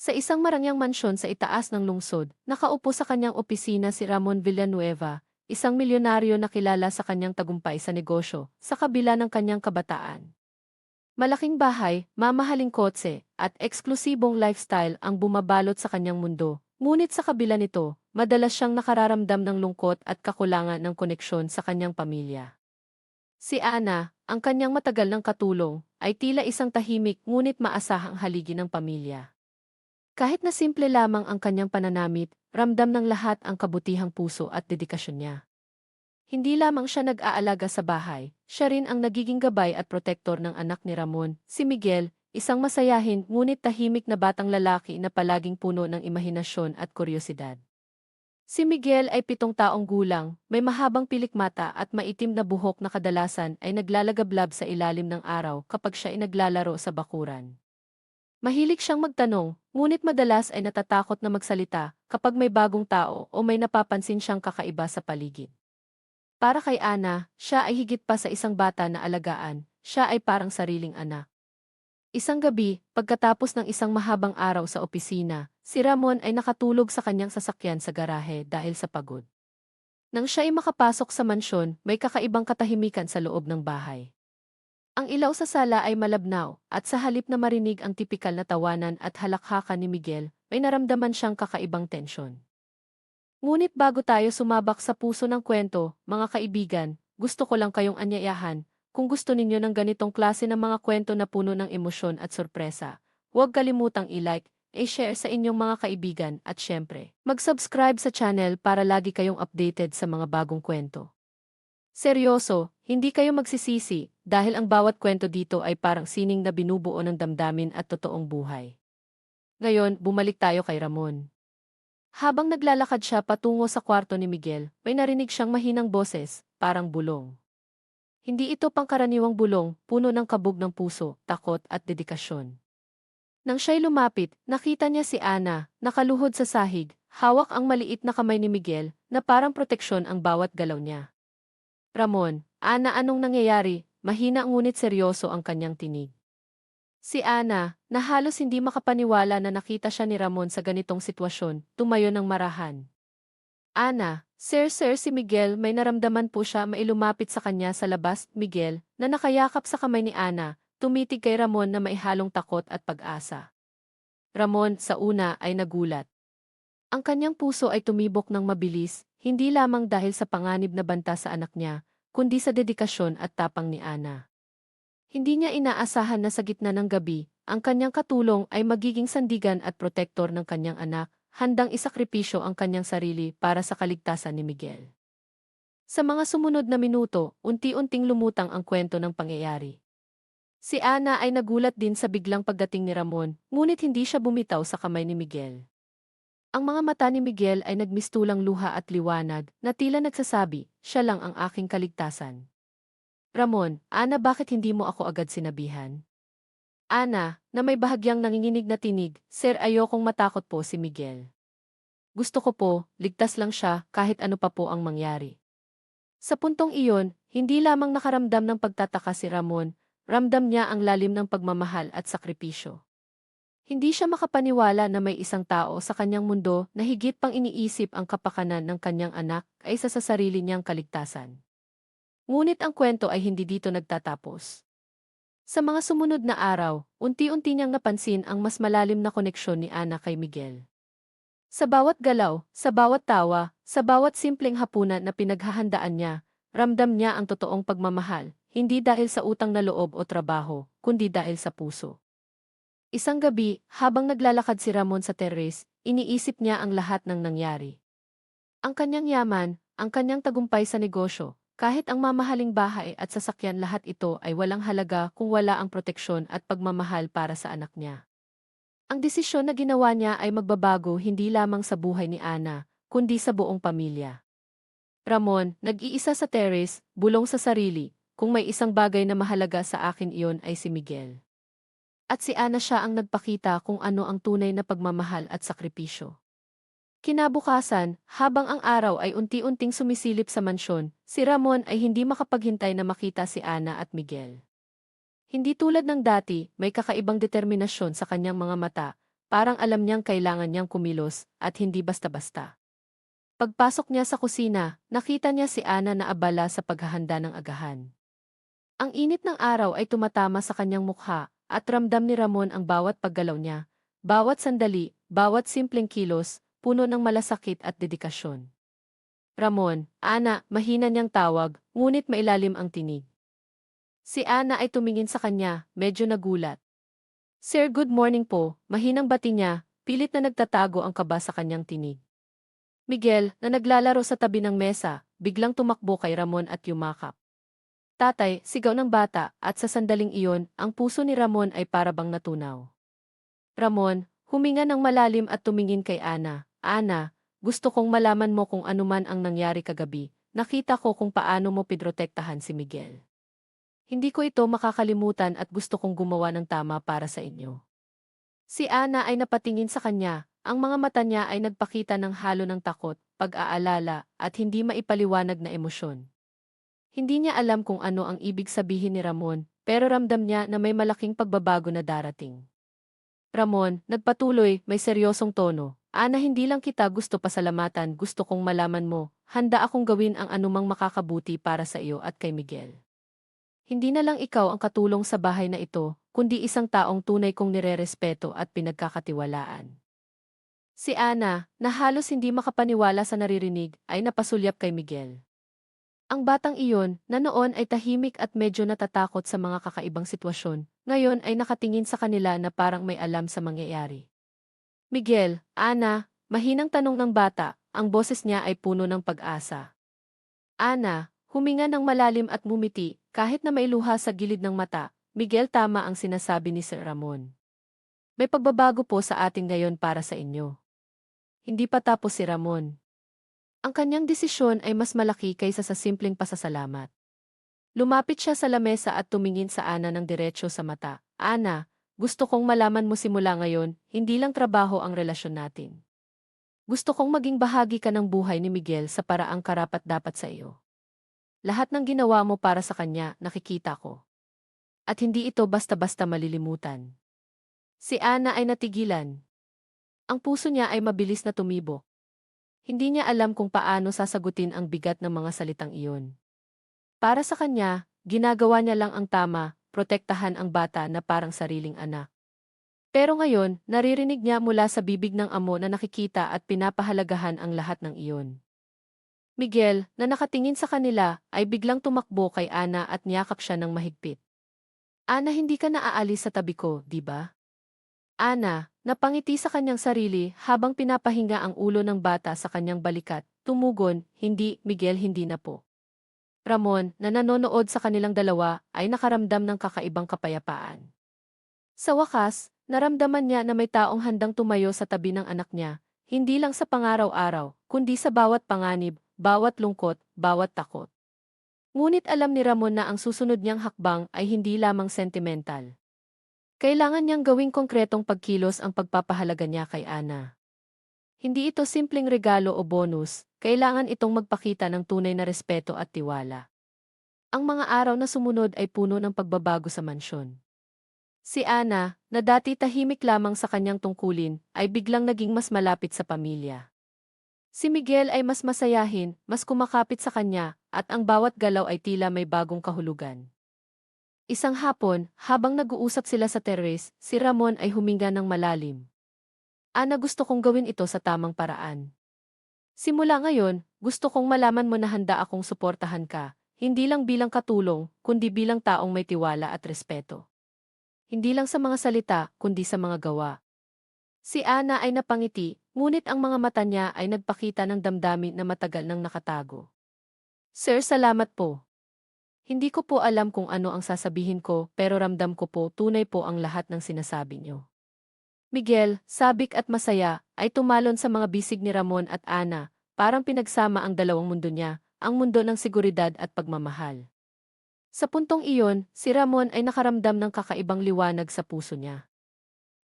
Sa isang marangyang mansyon sa itaas ng lungsod, nakaupo sa kanyang opisina si Ramon Villanueva, isang milyonaryo na kilala sa kanyang tagumpay sa negosyo, sa kabila ng kanyang kabataan. Malaking bahay, mamahaling kotse, at eksklusibong lifestyle ang bumabalot sa kanyang mundo. Ngunit sa kabila nito, madalas siyang nakararamdam ng lungkot at kakulangan ng koneksyon sa kanyang pamilya. Si Ana, ang kanyang matagal ng katulong, ay tila isang tahimik ngunit maasahang haligi ng pamilya. Kahit na simple lamang ang kanyang pananamit, ramdam ng lahat ang kabutihang puso at dedikasyon niya. Hindi lamang siya nag-aalaga sa bahay, siya rin ang nagiging gabay at protektor ng anak ni Ramon, si Miguel, isang masayahin ngunit tahimik na batang lalaki na palaging puno ng imahinasyon at kuryosidad. Si Miguel ay 7 taong gulang, may mahabang pilikmata at maitim na buhok na kadalasan ay naglalagablab sa ilalim ng araw kapag siya ay naglalaro sa bakuran. Mahilig siyang magtanong, ngunit madalas ay natatakot na magsalita kapag may bagong tao o may napapansin siyang kakaiba sa paligid. Para kay Ana, siya ay higit pa sa isang bata na alagaan, siya ay parang sariling anak. Isang gabi, pagkatapos ng isang mahabang araw sa opisina, si Ramon ay nakatulog sa kanyang sasakyan sa garahe dahil sa pagod. Nang siya ay makapasok sa mansyon, may kakaibang katahimikan sa loob ng bahay. Ang ilaw sa sala ay malabnaw, at sa halip na marinig ang tipikal na tawanan at halakhakan ni Miguel, may naramdaman siyang kakaibang tensyon. Ngunit bago tayo sumabak sa puso ng kwento, mga kaibigan, gusto ko lang kayong anyayahan, kung gusto ninyo ng ganitong klase ng mga kwento na puno ng emosyon at sorpresa, huwag kalimutang i-like, i-share sa inyong mga kaibigan at syempre, mag-subscribe sa channel para lagi kayong updated sa mga bagong kwento. Seryoso, hindi kayo magsisisi dahil ang bawat kwento dito ay parang sining na binubuo ng damdamin at totoong buhay. Ngayon, bumalik tayo kay Ramon. Habang naglalakad siya patungo sa kwarto ni Miguel, may narinig siyang mahinang boses, parang bulong. Hindi ito pangkaraniwang bulong, puno ng kabog ng puso, takot at dedikasyon. Nang siya'y lumapit, nakita niya si Ana, nakaluhod sa sahig, hawak ang maliit na kamay ni Miguel, na parang proteksyon ang bawat galaw niya. Ramon, Ana, anong nangyayari? Mahina ngunit seryoso ang kanyang tinig. Si Ana, na halos hindi makapaniwala na nakita siya ni Ramon sa ganitong sitwasyon, tumayo ng marahan. Ana, sir, si Miguel, may naramdaman po siya mailumapit sa kanya sa labas. Miguel, na nakayakap sa kamay ni Ana, tumitig kay Ramon na maihalong takot at pag-asa. Ramon, sa una, ay nagulat. Ang kanyang puso ay tumibok ng mabilis, hindi lamang dahil sa panganib na banta sa anak niya, kundi sa dedikasyon at tapang ni Ana. Hindi niya inaasahan na sa gitna ng gabi, ang kanyang katulong ay magiging sandigan at protektor ng kanyang anak, handang isakripisyo ang kanyang sarili para sa kaligtasan ni Miguel. Sa mga sumunod na minuto, unti-unting lumutang ang kwento ng pangyayari. Si Ana ay nagulat din sa biglang pagdating ni Ramon, ngunit hindi siya bumitaw sa kamay ni Miguel. Ang mga mata ni Miguel ay nagmistulang luha at liwanag, na tila nagsasabi, siya lang ang aking kaligtasan. Ramon, Ana, bakit hindi mo ako agad sinabihan? Ana, na may bahagyang nanginginig na tinig, Sir, ayokong matakot po si Miguel. Gusto ko po, ligtas lang siya kahit ano pa po ang mangyari. Sa puntong iyon, hindi lamang nakaramdam ng pagtataka si Ramon, ramdam niya ang lalim ng pagmamahal at sakripisyo. Hindi siya makapaniwala na may isang tao sa kanyang mundo na higit pang iniisip ang kapakanan ng kanyang anak kaysa sa sarili niyang kaligtasan. Ngunit ang kwento ay hindi dito nagtatapos. Sa mga sumunod na araw, unti-unti niyang napansin ang mas malalim na koneksyon ni Ana kay Miguel. Sa bawat galaw, sa bawat tawa, sa bawat simpleng hapunan na pinaghahandaan niya, ramdam niya ang totoong pagmamahal, hindi dahil sa utang na loob o trabaho, kundi dahil sa puso. Isang gabi, habang naglalakad si Ramon sa terrace, iniisip niya ang lahat ng nangyari. Ang kanyang yaman, ang kanyang tagumpay sa negosyo, kahit ang mamahaling bahay at sasakyan, lahat ito ay walang halaga kung wala ang proteksyon at pagmamahal para sa anak niya. Ang desisyon na ginawa niya ay magbabago hindi lamang sa buhay ni Ana, kundi sa buong pamilya. Ramon, nag-iisa sa terrace, bulong sa sarili, kung may isang bagay na mahalaga sa akin, iyon ay si Miguel. At si Ana, siya ang nagpakita kung ano ang tunay na pagmamahal at sakripisyo. Kinabukasan, habang ang araw ay unti-unting sumisilip sa mansyon, si Ramon ay hindi makapaghintay na makita si Ana at Miguel. Hindi tulad ng dati, may kakaibang determinasyon sa kanyang mga mata, parang alam niyang kailangan niyang kumilos at hindi basta-basta. Pagpasok niya sa kusina, nakita niya si Ana na abala sa paghahanda ng agahan. Ang init ng araw ay tumatama sa kanyang mukha at ramdam ni Ramon ang bawat paggalaw niya, bawat sandali, bawat simpleng kilos, puno ng malasakit at dedikasyon. Ramon, Ana, mahina niyang tawag, ngunit mailalim ang tinig. Si Ana ay tumingin sa kanya, medyo nagulat. Sir, good morning po, mahinang bati niya, pilit na nagtatago ang kaba sa kanyang tinig. Miguel, na naglalaro sa tabi ng mesa, biglang tumakbo kay Ramon at yumakap. Tatay, sigaw ng bata, at sa sandaling iyon, ang puso ni Ramon ay parabang natunaw. Ramon, huminga ng malalim at tumingin kay Ana. Ana, gusto kong malaman mo kung ano man ang nangyari kagabi. Nakita ko kung paano mo pinrotektahan si Miguel. Hindi ko ito makakalimutan at gusto kong gumawa ng tama para sa inyo. Si Ana ay napatingin sa kanya, ang mga mata niya ay nagpakita ng halo ng takot, pag-aalala, at hindi maipaliwanag na emosyon. Hindi niya alam kung ano ang ibig sabihin ni Ramon, pero ramdam niya na may malaking pagbabago na darating. Ramon, nagpatuloy, may seryosong tono. Ana, hindi lang kita gusto pasalamatan, gusto kong malaman mo, handa akong gawin ang anumang makakabuti para sa iyo at kay Miguel. Hindi na lang ikaw ang katulong sa bahay na ito, kundi isang taong tunay kong nirerespeto at pinagkakatiwalaan. Si Ana, na halos hindi makapaniwala sa naririnig, ay napasulyap kay Miguel. Ang batang iyon, na noon ay tahimik at medyo natatakot sa mga kakaibang sitwasyon, ngayon ay nakatingin sa kanila na parang may alam sa mangyayari. Miguel, Ana, mahinang tanong ng bata, ang boses niya ay puno ng pag-asa. Ana, huminga ng malalim at mumiti, kahit na may luha sa gilid ng mata. Miguel, tama ang sinasabi ni Sir Ramon. May pagbabago po sa ating ngayon para sa inyo. Hindi pa tapos si Ramon. Ang kanyang desisyon ay mas malaki kaysa sa simpleng pasasalamat. Lumapit siya sa lamesa at tumingin sa Ana ng diretsyo sa mata. Ana, gusto kong malaman mo simula ngayon, hindi lang trabaho ang relasyon natin. Gusto kong maging bahagi ka ng buhay ni Miguel sa paraang karapat-dapat sa iyo. Lahat ng ginawa mo para sa kanya, nakikita ko. At hindi ito basta-basta malilimutan. Si Ana ay natigilan. Ang puso niya ay mabilis na tumibok. Hindi niya alam kung paano sasagutin ang bigat ng mga salitang iyon. Para sa kanya, ginagawa niya lang ang tama, protektahan ang bata na parang sariling anak. Pero ngayon, naririnig niya mula sa bibig ng amo na nakikita at pinapahalagahan ang lahat ng iyon. Miguel, na nakatingin sa kanila, ay biglang tumakbo kay Ana at niyakap siya ng mahigpit. Ana, hindi ka naaalis sa tabi ko, di ba? Ana, napangiti sa kanyang sarili habang pinapahinga ang ulo ng bata sa kanyang balikat, tumugon, hindi, Miguel, hindi na po. Ramon, na nanonood sa kanilang dalawa, ay nakaramdam ng kakaibang kapayapaan. Sa wakas, naramdaman niya na may taong handang tumayo sa tabi ng anak niya, hindi lang sa pangaraw-araw, kundi sa bawat panganib, bawat lungkot, bawat takot. Ngunit alam ni Ramon na ang susunod niyang hakbang ay hindi lamang sentimental. Kailangan niyang gawing konkretong pagkilos ang pagpapahalaga niya kay Ana. Hindi ito simpleng regalo o bonus, kailangan itong magpakita ng tunay na respeto at tiwala. Ang mga araw na sumunod ay puno ng pagbabago sa mansyon. Si Ana, na dati tahimik lamang sa kanyang tungkulin, ay biglang naging mas malapit sa pamilya. Si Miguel ay mas masayahin, mas kumakapit sa kanya, at ang bawat galaw ay tila may bagong kahulugan. Isang hapon, habang nag-uusap sila sa terrace, si Ramon ay huminga ng malalim. Ana, gusto kong gawin ito sa tamang paraan. Simula ngayon, gusto kong malaman mo na handa akong suportahan ka, hindi lang bilang katulong, kundi bilang taong may tiwala at respeto. Hindi lang sa mga salita, kundi sa mga gawa. Si Ana ay napangiti, ngunit ang mga mata niya ay nagpakita ng damdamin na matagal nang nakatago. Sir, salamat po. Hindi ko po alam kung ano ang sasabihin ko, pero ramdam ko po tunay po ang lahat ng sinasabi niyo. Miguel, sabik at masaya, ay tumalon sa mga bisig ni Ramon at Ana, parang pinagsama ang dalawang mundo niya, ang mundo ng seguridad at pagmamahal. Sa puntong iyon, si Ramon ay nakaramdam ng kakaibang liwanag sa puso niya.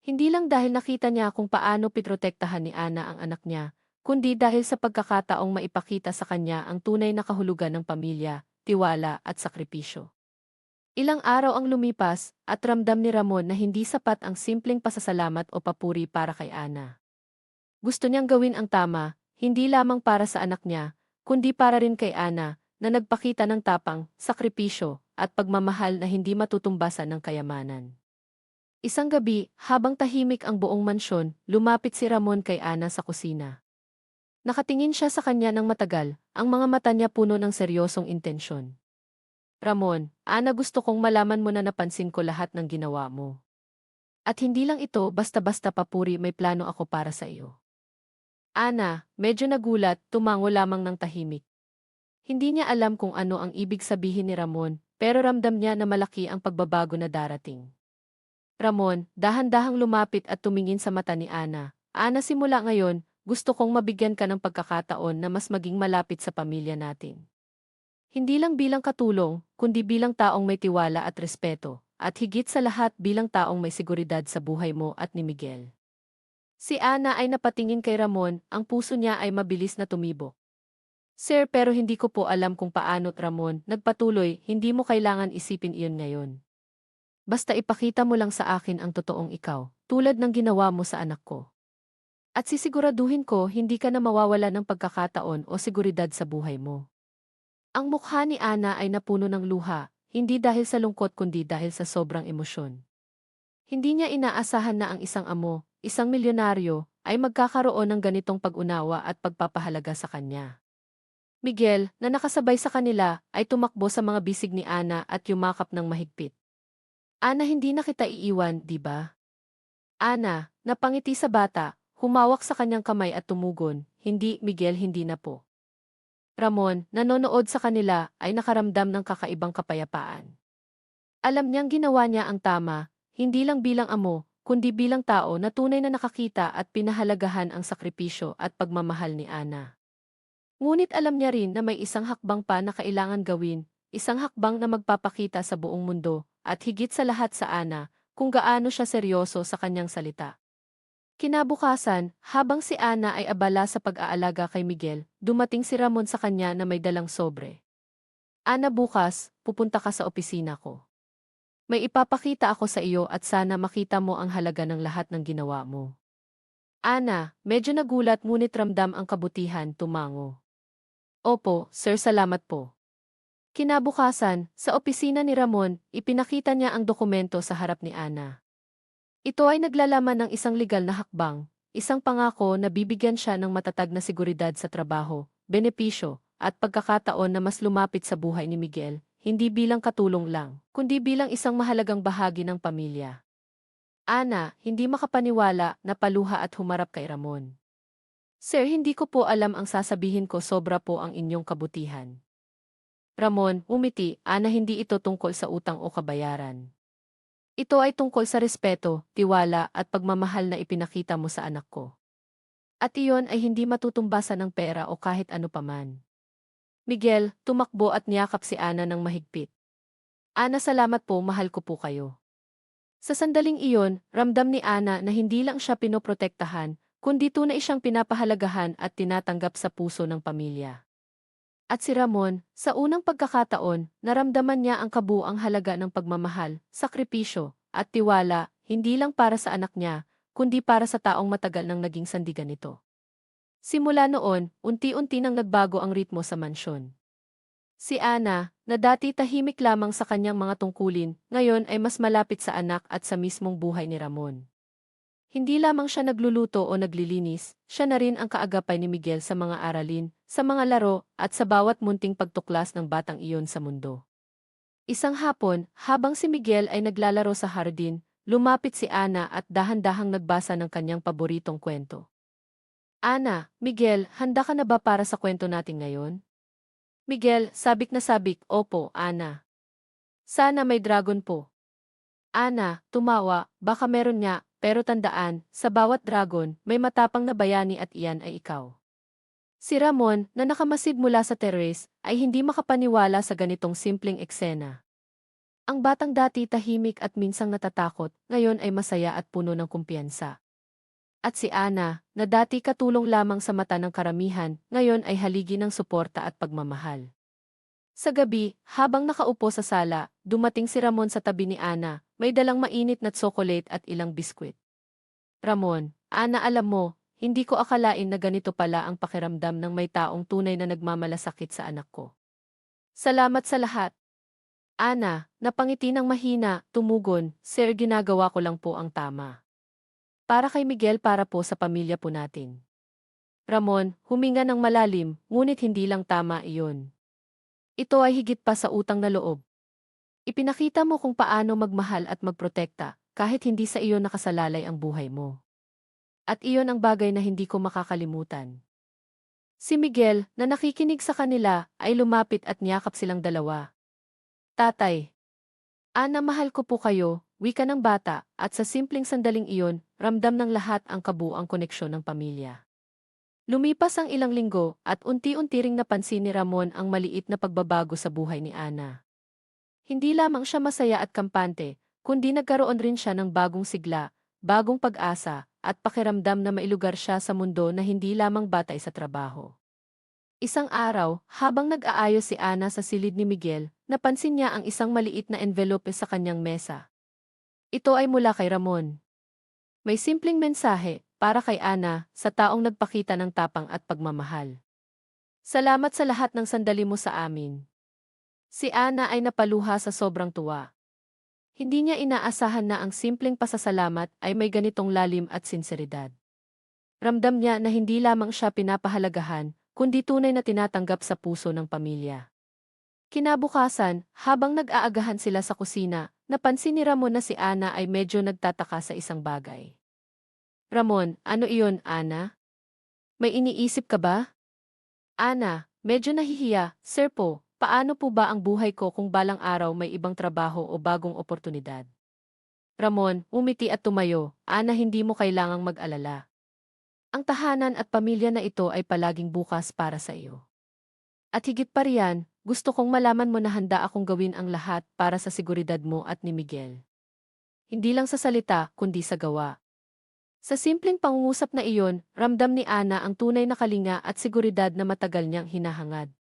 Hindi lang dahil nakita niya kung paano pitrotektahan ni Ana ang anak niya, kundi dahil sa pagkakataong maipakita sa kanya ang tunay na kahulugan ng pamilya, tiwala at sakripisyo. Ilang araw ang lumipas at ramdam ni Ramon na hindi sapat ang simpleng pasasalamat o papuri para kay Ana. Gusto niyang gawin ang tama, hindi lamang para sa anak niya, kundi para rin kay Ana, na nagpakita ng tapang, sakripisyo, at pagmamahal na hindi matutumbasan ng kayamanan. Isang gabi, habang tahimik ang buong mansyon, lumapit si Ramon kay Ana sa kusina. Nakatingin siya sa kanya ng matagal, ang mga mata niya puno ng seryosong intensyon. Ramon, Ana, gusto kong malaman mo na napansin ko lahat ng ginawa mo. At hindi lang ito basta-basta papuri, may plano ako para sa iyo. Ana, medyo nagulat, tumango lamang ng tahimik. Hindi niya alam kung ano ang ibig sabihin ni Ramon, pero ramdam niya na malaki ang pagbabago na darating. Ramon, dahan-dahang lumapit at tumingin sa mata ni Ana. Ana, simula ngayon, gusto kong mabigyan ka ng pagkakataon na mas maging malapit sa pamilya natin. Hindi lang bilang katulong, kundi bilang taong may tiwala at respeto, at higit sa lahat bilang taong may seguridad sa buhay mo at ni Miguel. Si Ana ay napatingin kay Ramon, ang puso niya ay mabilis na tumibok. Sir, pero hindi ko po alam kung paano't Ramon, nagpatuloy, hindi mo kailangan isipin iyon ngayon. Basta ipakita mo lang sa akin ang totoong ikaw, tulad ng ginawa mo sa anak ko. At sisiguraduhin ko hindi ka na mawawala ng pagkakataon o seguridad sa buhay mo. Ang mukha ni Ana ay napuno ng luha, hindi dahil sa lungkot kundi dahil sa sobrang emosyon. Hindi niya inaasahan na ang isang amo, isang milyonaryo, ay magkakaroon ng ganitong pag-unawa at pagpapahalaga sa kanya. Miguel, na nakasabay sa kanila, ay tumakbo sa mga bisig ni Ana at yumakap ng mahigpit. Ana, hindi na kita iiwan, di ba? Ana, napangiti sa bata, humawak sa kanyang kamay at tumugon, hindi, Miguel, hindi na po. Ramon, nanonood sa kanila, ay nakaramdam ng kakaibang kapayapaan. Alam niyang ginawa niya ang tama, hindi lang bilang amo, kundi bilang tao na tunay na nakakita at pinahalagahan ang sakripisyo at pagmamahal ni Ana. Ngunit alam niya rin na may isang hakbang pa na kailangan gawin, isang hakbang na magpapakita sa buong mundo, at higit sa lahat sa Ana, kung gaano siya seryoso sa kanyang salita. Kinabukasan, habang si Ana ay abala sa pag-aalaga kay Miguel, dumating si Ramon sa kanya na may dalang sobre. Ana, bukas, pupunta ka sa opisina ko. May ipapakita ako sa iyo at sana makita mo ang halaga ng lahat ng ginawa mo. Ana, medyo nagulat ngunit ramdam ang kabutihan, tumango. Opo, sir, salamat po. Kinabukasan, sa opisina ni Ramon, ipinakita niya ang dokumento sa harap ni Ana. Ito ay naglalaman ng isang legal na hakbang, isang pangako na bibigyan siya ng matatag na seguridad sa trabaho, benepisyo, at pagkakataon na mas lumapit sa buhay ni Miguel, hindi bilang katulong lang, kundi bilang isang mahalagang bahagi ng pamilya. Ana, hindi makapaniwala, napaluha at humarap kay Ramon. Sir, hindi ko po alam ang sasabihin ko, sobra po ang inyong kabutihan. Ramon, umiti, Ana, hindi ito tungkol sa utang o kabayaran. Ito ay tungkol sa respeto, tiwala at pagmamahal na ipinakita mo sa anak ko. At iyon ay hindi matutumbasan ng pera o kahit ano paman. Miguel, tumakbo at niyakap si Ana ng mahigpit. Ana, salamat po, mahal ko po kayo. Sa sandaling iyon, ramdam ni Ana na hindi lang siya pinoprotektahan, kundi tunay siyang pinapahalagahan at tinatanggap sa puso ng pamilya. At si Ramon, sa unang pagkakataon, naramdaman niya ang kabuuang halaga ng pagmamahal, sakripisyo, at tiwala, hindi lang para sa anak niya, kundi para sa taong matagal nang naging sandigan nito. Simula noon, unti-unti nang nagbago ang ritmo sa mansyon. Si Ana, na dati tahimik lamang sa kanyang mga tungkulin, ngayon ay mas malapit sa anak at sa mismong buhay ni Ramon. Hindi lamang siya nagluluto o naglilinis, siya na rin ang kaagapay ni Miguel sa mga aralin, sa mga laro, at sa bawat munting pagtuklas ng batang iyon sa mundo. Isang hapon, habang si Miguel ay naglalaro sa hardin, lumapit si Ana at dahan-dahang nagbasa ng kanyang paboritong kwento. Ana, Miguel, handa ka na ba para sa kwento natin ngayon? Miguel, sabik na sabik, opo, Ana. Sana may dragon po. Ana, tumawa, baka meron nga, pero tandaan, sa bawat dragon, may matapang na bayani at iyan ay ikaw. Si Ramon, na nakamasid mula sa terrace, ay hindi makapaniwala sa ganitong simpleng eksena. Ang batang dati tahimik at minsang natatakot, ngayon ay masaya at puno ng kumpiyansa. At si Ana, na dati katulong lamang sa mata ng karamihan, ngayon ay haligi ng suporta at pagmamahal. Sa gabi, habang nakaupo sa sala, dumating si Ramon sa tabi ni Ana, may dalang mainit na tsokolate at ilang biskwit. Ramon, Ana, alam mo, hindi ko akalain na ganito pala ang pakiramdam ng may taong tunay na nagmamalasakit sa anak ko. Salamat sa lahat. Ana, napangiti ng mahina, tumugon, Sir, ginagawa ko lang po ang tama. Para kay Miguel, para po sa pamilya po natin. Ramon, huminga ng malalim, ngunit hindi lang tama iyon. Ito ay higit pa sa utang na loob. Ipinakita mo kung paano magmahal at magprotekta, kahit hindi sa iyo nakasalalay ang buhay mo. At iyon ang bagay na hindi ko makakalimutan. Si Miguel, na nakikinig sa kanila, ay lumapit at niyakap silang dalawa. Tatay, Ana, mahal ko po kayo, wika ng bata, at sa simpleng sandaling iyon, ramdam ng lahat ang kabuuang koneksyon ng pamilya. Lumipas ang ilang linggo at unti-unti ring napansin ni Ramon ang maliit na pagbabago sa buhay ni Ana. Hindi lamang siya masaya at kampante, kundi nagkaroon rin siya ng bagong sigla, bagong pag-asa, at pakiramdam na mailugar siya sa mundo na hindi lamang batay sa trabaho. Isang araw, habang nag-aayos si Ana sa silid ni Miguel, napansin niya ang isang maliit na envelope sa kanyang mesa. Ito ay mula kay Ramon. May simpleng mensahe, para kay Ana, sa taong nagpakita ng tapang at pagmamahal. Salamat sa lahat ng sandali mo sa amin. Si Ana ay napaluha sa sobrang tuwa. Hindi niya inaasahan na ang simpleng pasasalamat ay may ganitong lalim at sinseridad. Ramdam niya na hindi lamang siya pinapahalagahan, kundi tunay na tinatanggap sa puso ng pamilya. Kinabukasan, habang nag-aagahan sila sa kusina, napansin ni Ramon na si Ana ay medyo nagtataka sa isang bagay. Ramon, ano iyon, Ana? May iniisip ka ba? Ana, medyo nahihiya, Sir po, paano po ba ang buhay ko kung balang araw may ibang trabaho o bagong oportunidad? Ramon, umiti at tumayo, Ana, hindi mo kailangang mag-alala. Ang tahanan at pamilya na ito ay palaging bukas para sa iyo. At higit pa riyan, gusto kong malaman mo na handa akong gawin ang lahat para sa seguridad mo at ni Miguel. Hindi lang sa salita, kundi sa gawa. Sa simpleng pangungusap na iyon, ramdam ni Ana ang tunay na kalinga at seguridad na matagal niyang hinahangad.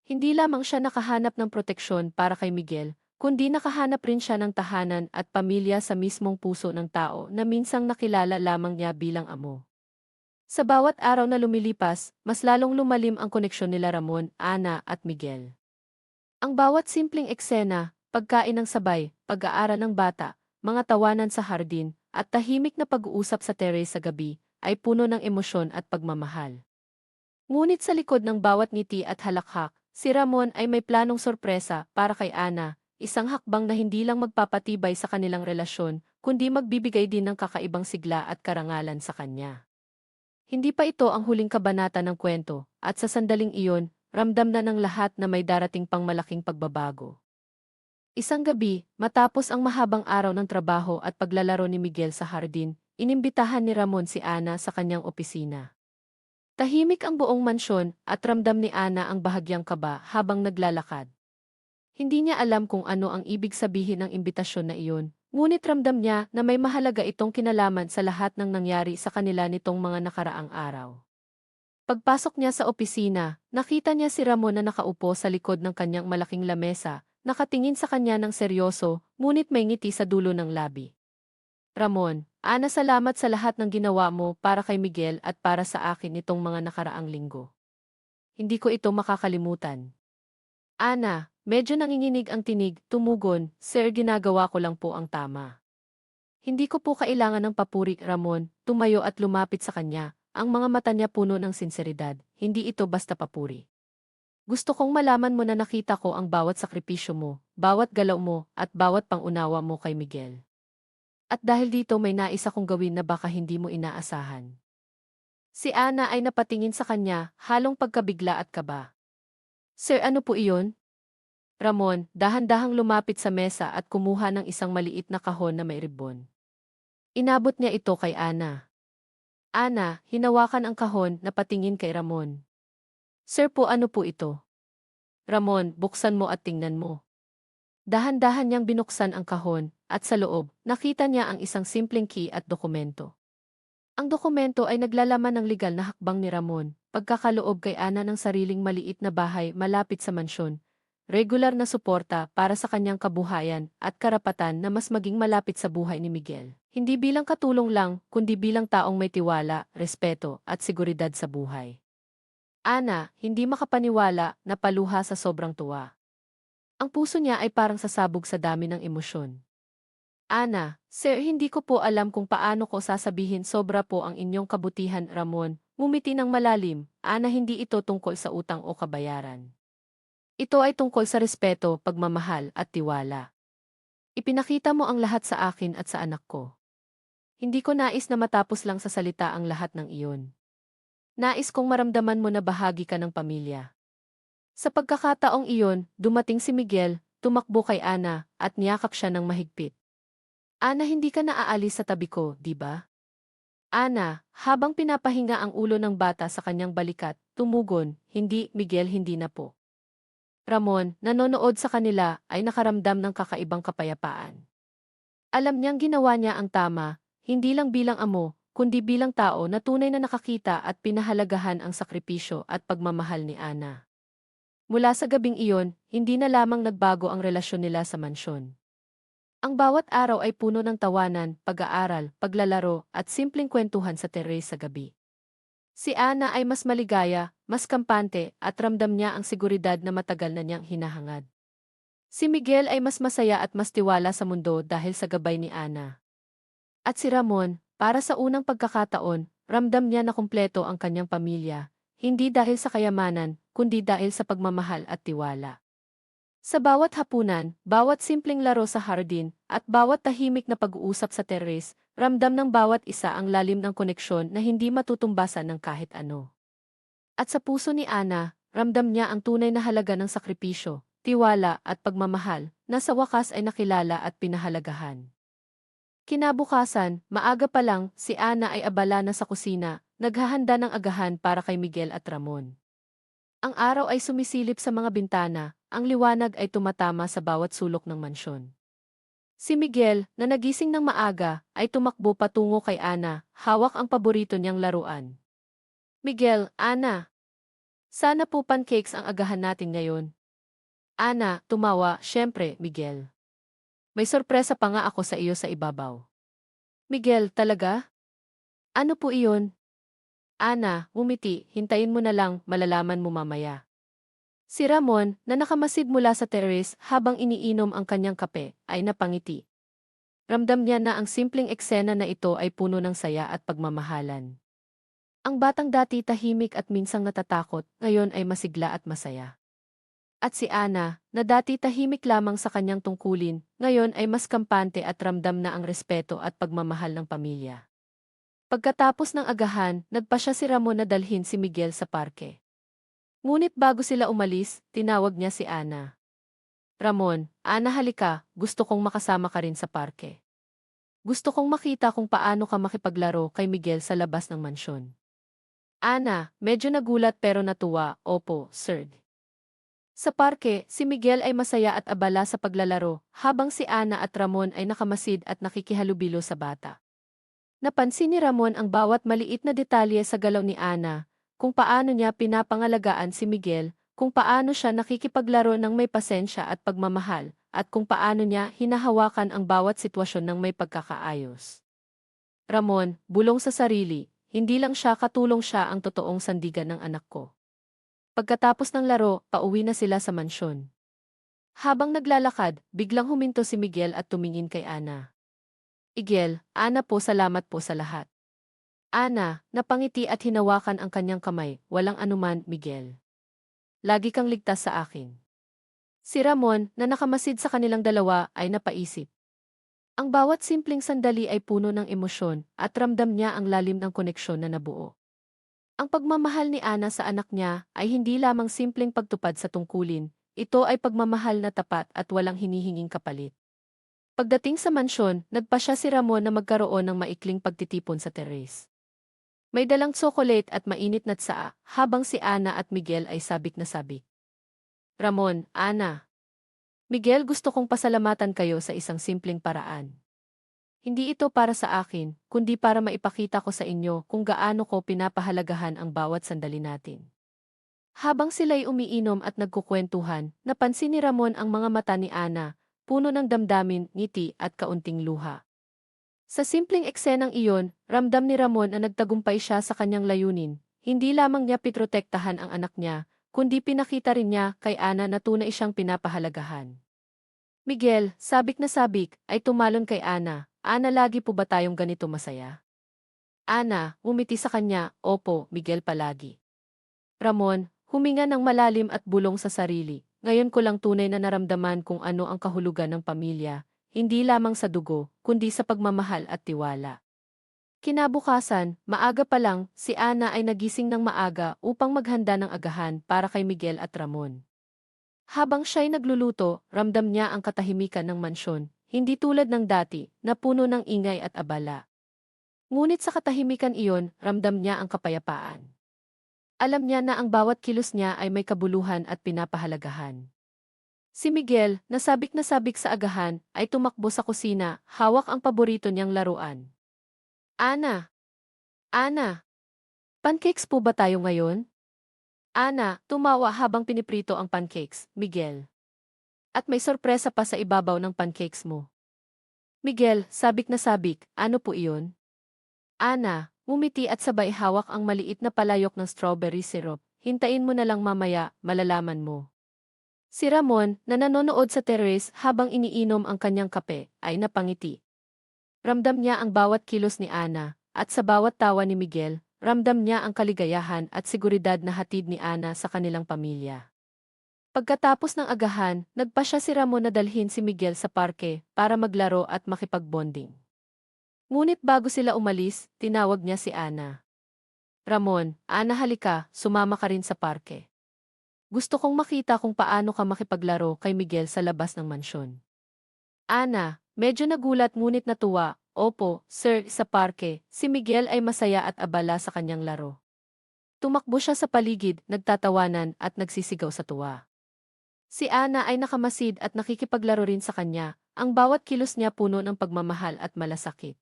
Hindi lamang siya nakahanap ng proteksyon para kay Miguel, kundi nakahanap rin siya ng tahanan at pamilya sa mismong puso ng tao na minsang nakilala lamang niya bilang amo. Sa bawat araw na lumilipas, mas lalong lumalim ang koneksyon nila Ramon, Ana at Miguel. Ang bawat simpleng eksena, pagkain ng sabay, pag-aaral ng bata, mga tawanan sa hardin, at tahimik na pag-uusap sa terrace sa gabi, ay puno ng emosyon at pagmamahal. Ngunit sa likod ng bawat ngiti at halakhak, si Ramon ay may planong sorpresa para kay Ana, isang hakbang na hindi lang magpapatibay sa kanilang relasyon, kundi magbibigay din ng kakaibang sigla at karangalan sa kanya. Hindi pa ito ang huling kabanata ng kwento, at sa sandaling iyon, ramdam na ng lahat na may darating pang malaking pagbabago. Isang gabi, matapos ang mahabang araw ng trabaho at paglalaro ni Miguel sa hardin, inimbitahan ni Ramon si Ana sa kanyang opisina. Tahimik ang buong mansyon at ramdam ni Ana ang bahagyang kaba habang naglalakad. Hindi niya alam kung ano ang ibig sabihin ng imbitasyon na iyon, ngunit ramdam niya na may mahalaga itong kinalaman sa lahat ng nangyari sa kanila nitong mga nakaraang araw. Pagpasok niya sa opisina, nakita niya si Ramon na nakaupo sa likod ng kanyang malaking lamesa, nakatingin sa kanya ng seryoso, ngunit may ngiti sa dulo ng labi. Ramon, Ana, salamat sa lahat ng ginawa mo para kay Miguel at para sa akin itong mga nakaraang linggo. Hindi ko ito makakalimutan. Ana, medyo nanginginig ang tinig, tumugon, Sir, ginagawa ko lang po ang tama. Hindi ko po kailangan ng papuri, Ramon, tumayo at lumapit sa kanya, ang mga mata niya puno ng sinseridad, hindi ito basta papuri. Gusto kong malaman mo na nakita ko ang bawat sakripisyo mo, bawat galaw mo, at bawat pangunawa mo kay Miguel. At dahil dito may nais akong gawin na baka hindi mo inaasahan. Si Ana ay napatingin sa kanya, halong pagkabigla at kaba. Sir, ano po iyon? Ramon, dahan-dahang lumapit sa mesa at kumuha ng isang maliit na kahon na may ribon. Inabot niya ito kay Ana. Ana, hinawakan ang kahon na patingin kay Ramon. Sir po, ano po ito? Ramon, buksan mo at tingnan mo. Dahan-dahan niyang binuksan ang kahon, at sa loob, nakita niya ang isang simpleng key at dokumento. Ang dokumento ay naglalaman ng legal na hakbang ni Ramon, pagkakaloob kay Ana ng sariling maliit na bahay malapit sa mansyon, regular na suporta para sa kanyang kabuhayan at karapatan na mas maging malapit sa buhay ni Miguel. Hindi bilang katulong lang, kundi bilang taong may tiwala, respeto at seguridad sa buhay. Ana, hindi makapaniwala, napaluha sa sobrang tuwa. Ang puso niya ay parang sasabog sa dami ng emosyon. Ana, sir, hindi ko po alam kung paano ko sasabihin, sobra po ang inyong kabutihan, Ramon. Ngumiti ng malalim. Ana, hindi ito tungkol sa utang o kabayaran. Ito ay tungkol sa respeto, pagmamahal at tiwala. Ipinakita mo ang lahat sa akin at sa anak ko. Hindi ko nais na matapos lang sa salita ang lahat ng iyon. Nais kong maramdaman mo na bahagi ka ng pamilya. Sa pagkakataong iyon, dumating si Miguel, tumakbo kay Ana, at niyakap siya ng mahigpit. Ana, hindi ka naaalis sa tabi ko, di ba? Ana, habang pinapahinga ang ulo ng bata sa kanyang balikat, tumugon, hindi, Miguel, hindi na po. Ramon, nanonood sa kanila, ay nakaramdam ng kakaibang kapayapaan. Alam niyang ginawa niya ang tama, hindi lang bilang amo, kundi bilang tao na tunay na nakakita at pinahalagahan ang sakripisyo at pagmamahal ni Ana. Mula sa gabing iyon, hindi na lamang nagbago ang relasyon nila sa mansyon. Ang bawat araw ay puno ng tawanan, pag-aaral, paglalaro, at simpleng kwentuhan sa terrace sa gabi. Si Ana ay mas maligaya, mas kampante, at ramdam niya ang seguridad na matagal na niyang hinahangad. Si Miguel ay mas masaya at mas tiwala sa mundo dahil sa gabay ni Ana. At si Ramon, para sa unang pagkakataon, ramdam niya na kumpleto ang kanyang pamilya, hindi dahil sa kayamanan, kundi dahil sa pagmamahal at tiwala. Sa bawat hapunan, bawat simpleng laro sa hardin, at bawat tahimik na pag-uusap sa terrace, ramdam ng bawat isa ang lalim ng koneksyon na hindi matutumbasan ng kahit ano. At sa puso ni Ana, ramdam niya ang tunay na halaga ng sakripisyo, tiwala at pagmamahal, na sa wakas ay nakilala at pinahalagahan. Kinabukasan, maaga pa lang, si Ana ay abala na sa kusina, naghahanda ng agahan para kay Miguel at Ramon. Ang araw ay sumisilip sa mga bintana, ang liwanag ay tumatama sa bawat sulok ng mansyon. Si Miguel, na nagising ng maaga, ay tumakbo patungo kay Ana, hawak ang paborito niyang laruan. Miguel, Ana, sana po pancakes ang agahan natin ngayon. Ana, tumawa, syempre, Miguel. May sorpresa pa nga ako sa iyo sa ibabaw. Miguel, talaga? Ano po iyon? Ana, umiti, hintayin mo na lang, malalaman mo mamaya. Si Ramon, na nakamasid mula sa terrace habang iniinom ang kanyang kape, ay napangiti. Ramdam niya na ang simpleng eksena na ito ay puno ng saya at pagmamahalan. Ang batang dati tahimik at minsang natatakot, ngayon ay masigla at masaya. At si Ana, na dati tahimik lamang sa kanyang tungkulin, ngayon ay mas kampante at ramdam na ang respeto at pagmamahal ng pamilya. Pagkatapos ng agahan, nagpa siya si Ramon na dalhin si Miguel sa parke. Ngunit bago sila umalis, tinawag niya si Ana. Ramon, Ana, halika, gusto kong makasama ka rin sa parke. Gusto kong makita kung paano ka makipaglaro kay Miguel sa labas ng mansyon. Ana, medyo nagulat pero natuwa, opo, sir. Sa parke, si Miguel ay masaya at abala sa paglalaro, habang si Ana at Ramon ay nakamasid at nakikihalubilo sa bata. Napansin ni Ramon ang bawat maliit na detalye sa galaw ni Ana, kung paano niya pinapangalagaan si Miguel, kung paano siya nakikipaglaro ng may pasensya at pagmamahal, at kung paano niya hinahawakan ang bawat sitwasyon ng may pagkakaayos. Ramon, bulong sa sarili, hindi lang siya katulong, siya ang totoong sandigan ng anak ko. Pagkatapos ng laro, pauwi na sila sa mansyon. Habang naglalakad, biglang huminto si Miguel at tumingin kay Ana. Miguel, Ana po, salamat po sa lahat. Ana, napangiti at hinawakan ang kanyang kamay, walang anuman, Miguel. Lagi kang ligtas sa akin. Si Ramon, na nakamasid sa kanilang dalawa, ay napaisip. Ang bawat simpleng sandali ay puno ng emosyon at ramdam niya ang lalim ng koneksyon na nabuo. Ang pagmamahal ni Ana sa anak niya ay hindi lamang simpleng pagtupad sa tungkulin, ito ay pagmamahal na tapat at walang hinihinging kapalit. Pagdating sa mansyon, nagpa siya si Ramon na magkaroon ng maikling pagtitipon sa terrace. May dalang tsokolate at mainit na tsaa, habang si Ana at Miguel ay sabik na sabik. Ramon, Ana. Miguel, gusto kong pasalamatan kayo sa isang simpleng paraan. Hindi ito para sa akin, kundi para maipakita ko sa inyo kung gaano ko pinapahalagahan ang bawat sandali natin. Habang sila'y umiinom at nagkukwentuhan, napansin ni Ramon ang mga mata ni Ana, puno ng damdamin, ngiti at kaunting luha. Sa simpleng eksenang iyon, ramdam ni Ramon na nagtagumpay siya sa kanyang layunin. Hindi lamang niya pitrotektahan ang anak niya, kundi pinakita rin niya kay Ana na tunay siyang pinapahalagahan. Miguel, sabik na sabik, ay tumalon kay Ana. Ana, lagi po ba tayong ganito masaya? Ana, umiti sa kanya, opo, Miguel palagi. Ramon, huminga ng malalim at bulong sa sarili. Ngayon ko lang tunay na naramdaman kung ano ang kahulugan ng pamilya, hindi lamang sa dugo, kundi sa pagmamahal at tiwala. Kinabukasan, maaga pa lang, si Ana ay nagising ng maaga upang maghanda ng agahan para kay Miguel at Ramon. Habang siya'y nagluluto, ramdam niya ang katahimikan ng mansyon, hindi tulad ng dati, na puno ng ingay at abala. Ngunit sa katahimikan iyon, ramdam niya ang kapayapaan. Alam niya na ang bawat kilos niya ay may kabuluhan at pinapahalagahan. Si Miguel, na sabik sa agahan, ay tumakbo sa kusina, hawak ang paborito niyang laruan. Ana! Ana! Pancakes po ba tayo ngayon? Ana, tumawa habang piniprito ang pancakes, Miguel. At may sorpresa pa sa ibabaw ng pancakes mo. Miguel, sabik na sabik, ano po iyon? Ana, umiti at sabay hawak ang maliit na palayok ng strawberry syrup. Hintayin mo na lang mamaya, malalaman mo. Si Ramon, na nanonood sa terrace habang iniinom ang kanyang kape, ay napangiti. Ramdam niya ang bawat kilos ni Ana, at sa bawat tawa ni Miguel, ramdam niya ang kaligayahan at seguridad na hatid ni Ana sa kanilang pamilya. Pagkatapos ng agahan, nagpasya si Ramon na dalhin si Miguel sa parke para maglaro at makipagbonding. Ngunit bago sila umalis, tinawag niya si Ana. Ramon, Ana halika, sumama ka rin sa parke. Gusto kong makita kung paano ka makipaglaro kay Miguel sa labas ng mansyon. Ana, medyo nagulat ngunit natuwa, opo, sir, sa parke, si Miguel ay masaya at abala sa kanyang laro. Tumakbo siya sa paligid, nagtatawanan at nagsisigaw sa tuwa. Si Ana ay nakamasid at nakikipaglaro rin sa kanya, ang bawat kilos niya puno ng pagmamahal at malasakit.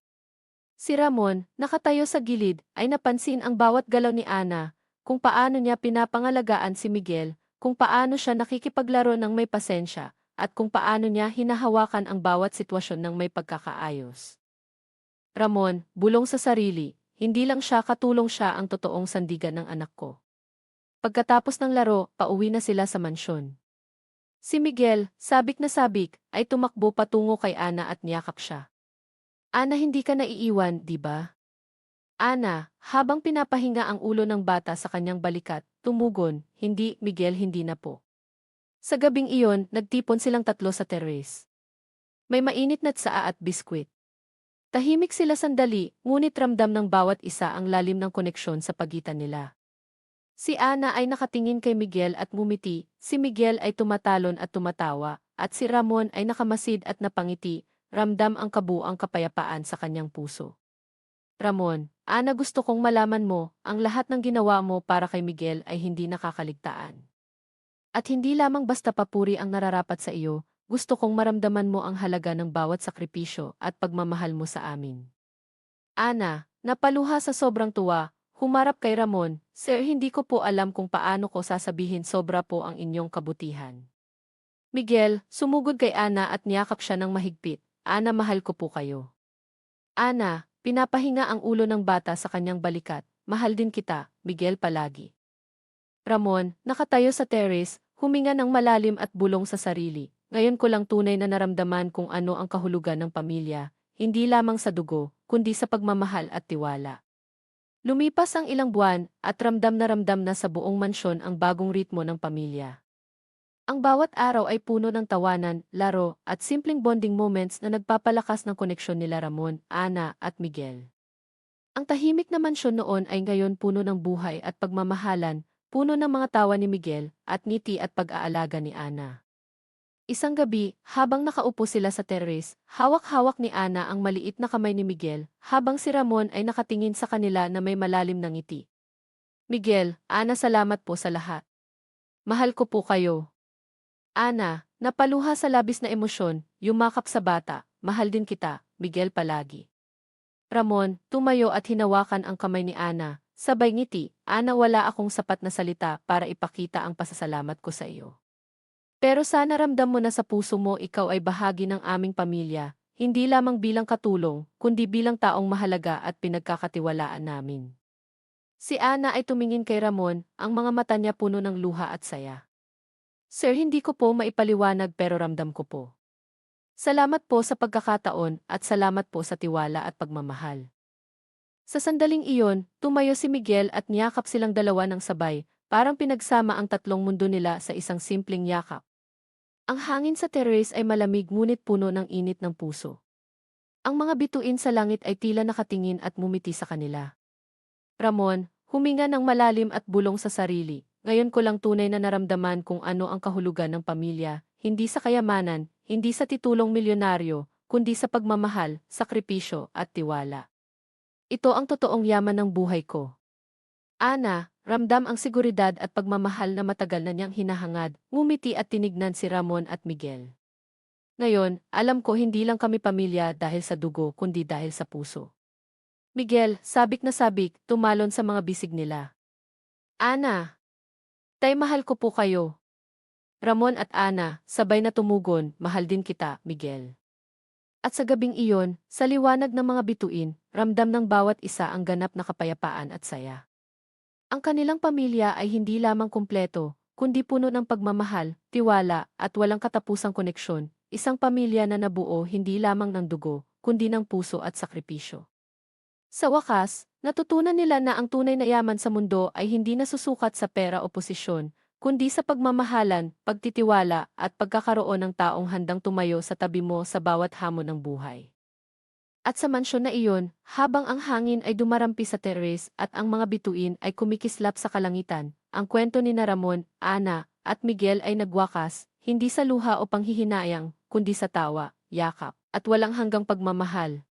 Si Ramon, nakatayo sa gilid, ay napansin ang bawat galaw ni Ana, kung paano niya pinapangalagaan si Miguel, kung paano siya nakikipaglaro ng may pasensya, at kung paano niya hinahawakan ang bawat sitwasyon ng may pagkakaayos. Ramon, bulong sa sarili, hindi lang siya katulong, siya ang totoong sandigan ng anak ko. Pagkatapos ng laro, pauwi na sila sa mansyon. Si Miguel, sabik na sabik, ay tumakbo patungo kay Ana at niyakap siya. Ana, hindi ka naiiwan, di ba? Ana, habang pinapahinga ang ulo ng bata sa kanyang balikat, tumugon, hindi, Miguel, hindi na po. Sa gabing iyon, nagtipon silang tatlo sa terrace. May mainit na tsaa at biskwit. Tahimik sila sandali, ngunit ramdam ng bawat isa ang lalim ng koneksyon sa pagitan nila. Si Ana ay nakatingin kay Miguel at ngumiti, si Miguel ay tumatalon at tumatawa, at si Ramon ay nakamasid at napangiti, ramdam ang kabuang kapayapaan sa kanyang puso. Ramon, Ana, gusto kong malaman mo, ang lahat ng ginawa mo para kay Miguel ay hindi nakakaligtaan. At hindi lamang basta papuri ang nararapat sa iyo, gusto kong maramdaman mo ang halaga ng bawat sakripisyo at pagmamahal mo sa amin. Ana, napaluha sa sobrang tuwa, humarap kay Ramon, Sir, hindi ko po alam kung paano ko sasabihin, sobra po ang inyong kabutihan. Miguel, sumugod kay Ana at niyakap siya ng mahigpit. Ana, mahal ko po kayo. Ana, pinapahinga ang ulo ng bata sa kanyang balikat. Mahal din kita, Miguel palagi. Ramon, nakatayo sa terrace, huminga ng malalim at bulong sa sarili. Ngayon ko lang tunay na naramdaman kung ano ang kahulugan ng pamilya, hindi lamang sa dugo, kundi sa pagmamahal at tiwala. Lumipas ang ilang buwan at ramdam na sa buong mansyon ang bagong ritmo ng pamilya. Ang bawat araw ay puno ng tawanan, laro, at simpleng bonding moments na nagpapalakas ng koneksyon nila Ramon, Ana, at Miguel. Ang tahimik na mansyon noon ay ngayon puno ng buhay at pagmamahalan, puno ng mga tawa ni Miguel, at ngiti at pag-aalaga ni Ana. Isang gabi, habang nakaupo sila sa terrace, hawak-hawak ni Ana ang maliit na kamay ni Miguel, habang si Ramon ay nakatingin sa kanila na may malalim na ngiti. Miguel, Ana, salamat po sa lahat. Mahal ko po kayo. Ana, napaluha sa labis na emosyon, yumakap sa bata, mahal din kita, Miguel palagi. Ramon, tumayo at hinawakan ang kamay ni Ana, Sabay ngiti, Ana, wala akong sapat na salita para ipakita ang pasasalamat ko sa iyo. Pero sana ramdam mo na sa puso mo ikaw ay bahagi ng aming pamilya, hindi lamang bilang katulong, kundi bilang taong mahalaga at pinagkakatiwalaan namin. Si Ana ay tumingin kay Ramon, ang mga mata niya puno ng luha at saya. Sir, hindi ko po maipaliwanag pero ramdam ko po. Salamat po sa pagkakataon at salamat po sa tiwala at pagmamahal. Sa sandaling iyon, tumayo si Miguel at niyakap silang dalawa ng sabay, parang pinagsama ang tatlong mundo nila sa isang simpleng yakap. Ang hangin sa terrace ay malamig ngunit puno ng init ng puso. Ang mga bituin sa langit ay tila nakatingin at mumiti sa kanila. Ramon, huminga ng malalim at bulong sa sarili. Ngayon ko lang tunay na naramdaman kung ano ang kahulugan ng pamilya, hindi sa kayamanan, hindi sa titulong milyonaryo, kundi sa pagmamahal, sakripisyo at tiwala. Ito ang totoong yaman ng buhay ko. Ana, ramdam ang seguridad at pagmamahal na matagal na niyang hinahangad, ngumiti at tinignan si Ramon at Miguel. Ngayon, alam ko hindi lang kami pamilya dahil sa dugo kundi dahil sa puso. Miguel, sabik na sabik, tumalon sa mga bisig nila. Ana, tay mahal ko po kayo. Ramon at Ana, sabay na tumugon, mahal din kita, Miguel. At sa gabing iyon, sa liwanag ng mga bituin, ramdam ng bawat isa ang ganap na kapayapaan at saya. Ang kanilang pamilya ay hindi lamang kumpleto, kundi puno ng pagmamahal, tiwala, at walang katapusang koneksyon, isang pamilya na nabuo hindi lamang ng dugo, kundi ng puso at sakripisyo. Sa wakas, natutunan nila na ang tunay na yaman sa mundo ay hindi nasusukat sa pera o posisyon, kundi sa pagmamahalan, pagtitiwala, at pagkakaroon ng taong handang tumayo sa tabi mo sa bawat hamon ng buhay. At sa mansyon na iyon, habang ang hangin ay dumarampi sa terrace at ang mga bituin ay kumikislap sa kalangitan, ang kwento ni na Ramon, Ana, at Miguel ay nagwakas, hindi sa luha o panghihinayang, kundi sa tawa, yakap, at walang hanggang pagmamahal.